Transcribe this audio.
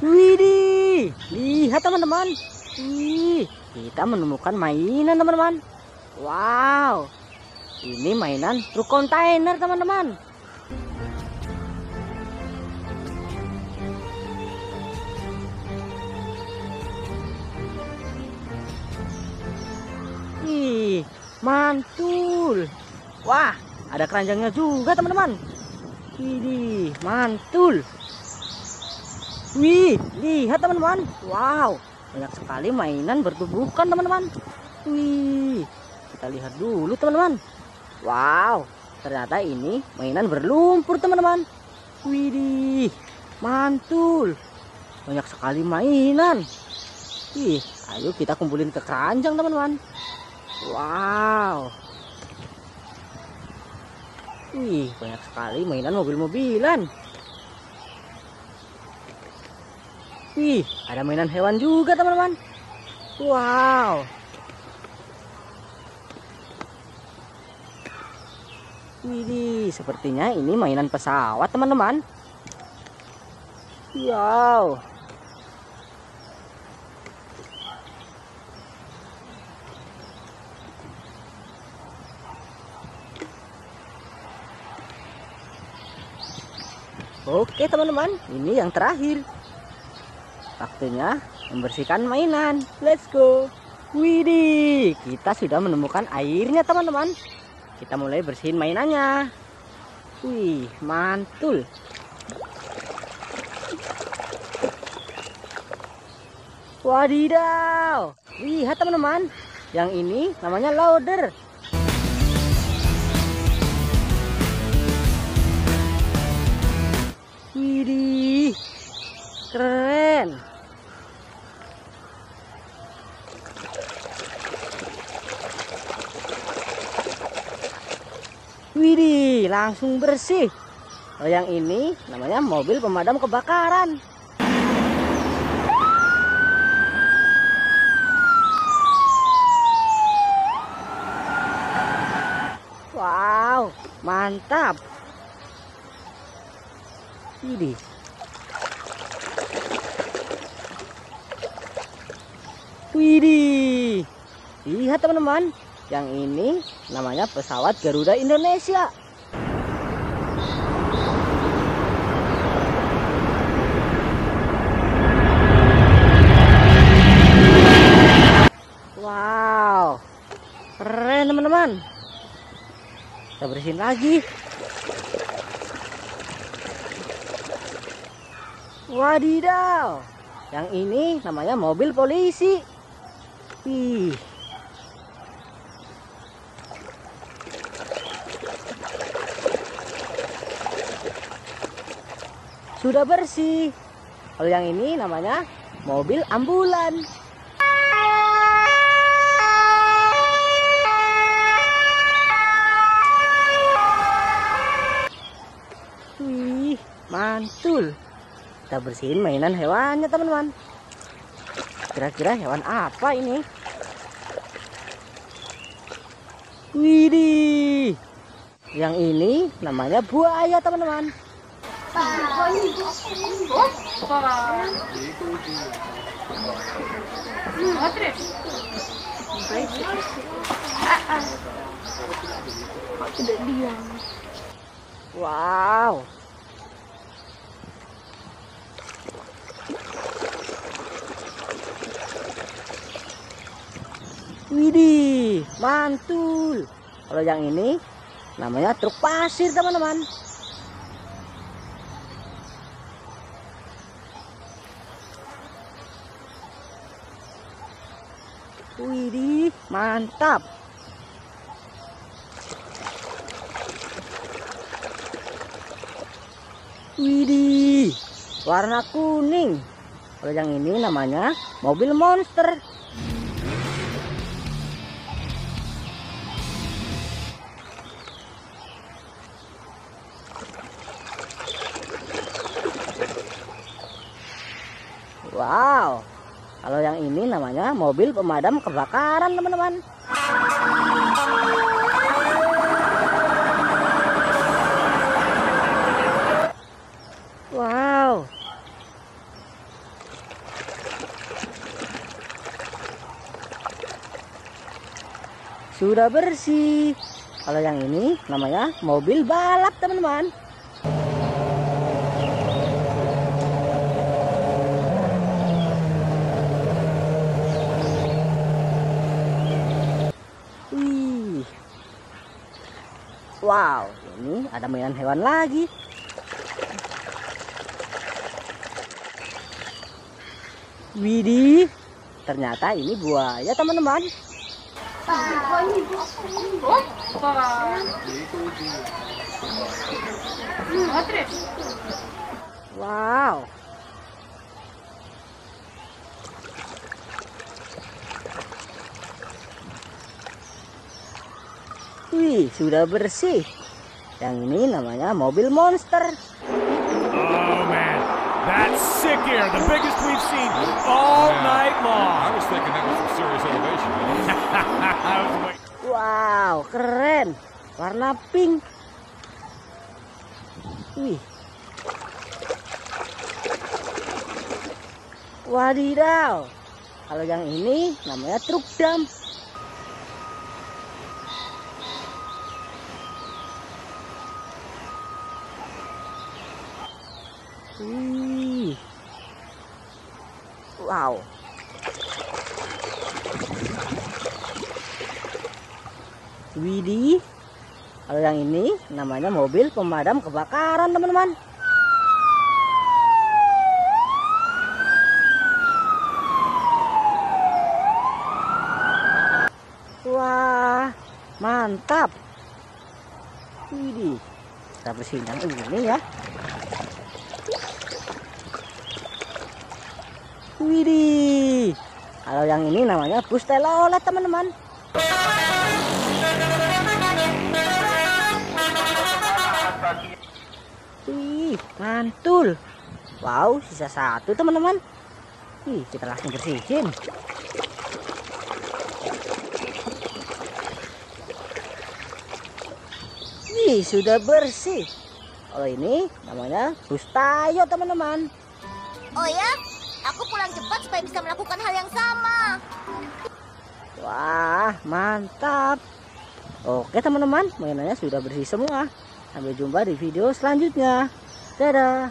Widih, lihat teman-teman. Wih, kita menemukan mainan teman-teman. Wow, ini mainan truk kontainer teman-teman. Ih, mantul. Wah, ada keranjangnya juga teman-teman. Widih, mantul. Wih, lihat teman-teman. Wow, banyak sekali mainan bertubuhkan teman-teman. Wih, kita lihat dulu teman-teman. Wow, ternyata ini mainan berlumpur teman-teman. Widih, mantul. Banyak sekali mainan. Ih, ayo kita kumpulin ke keranjang teman-teman. Wow. Wih, banyak sekali mainan mobil-mobilan. Wih, ada mainan hewan juga teman-teman. Wow. Wih, sepertinya ini mainan pesawat teman-teman. Wow. Oke teman-teman, ini yang terakhir. Waktunya membersihkan mainan. Let's go. Widih, kita sudah menemukan airnya teman-teman. Kita mulai bersihin mainannya. Wih, mantul. Wadidaw, lihat teman-teman. Yang ini namanya loader. Widih, keren. Widih, langsung bersih. Kalau yang ini namanya mobil pemadam kebakaran. Wow, mantap. Widih. Widih. Lihat teman-teman, yang ini namanya pesawat Garuda Indonesia. Wow, keren teman-teman. Kita bersihin lagi. Wadidaw, yang ini namanya mobil polisi. Wih. Sudah bersih. Kalau yang ini namanya mobil ambulan. Wih, mantul. Kita bersihin mainan hewannya teman-teman. Kira-kira hewan apa ini? Widih, yang ini namanya buaya teman-teman. Wow. Widih, mantul. Kalau yang ini namanya truk pasir teman-teman. Widih, mantap. Widih, warna kuning. Kalau yang ini namanya mobil monster. Wow, kalau yang ini namanya mobil pemadam kebakaran teman-teman. Wow, sudah bersih. Kalau yang ini namanya mobil balap teman-teman. Wih. Wow, ini ada mainan hewan lagi. Widih, ternyata ini buaya teman-teman. Wow. Wih, sudah bersih. Yang ini namanya mobil monster. Oh man, that's sick here. The biggest we've seen all night long. I was thinking that was some serious innovation. Wow, keren. Warna pink. Wih. Wadidaw. Kalau yang ini namanya truk dump. Wih. Wow. Widih. Kalau yang ini namanya mobil pemadam kebakaran teman-teman. Wah, mantap. Widih. Kita bersihin yang ini ya. Widih. Kalau yang ini namanya bus telolet teman-teman. Wih, mantul. Wow, sisa satu teman-teman. Wih, kita langsung bersihin. Wih, sudah bersih. Kalau ini namanya bus Tayo teman-teman. Oh ya? Aku pulang cepat supaya bisa melakukan hal yang sama. Wah, mantap. Oke teman-teman, mainannya sudah bersih semua. Sampai jumpa di video selanjutnya. Dadah.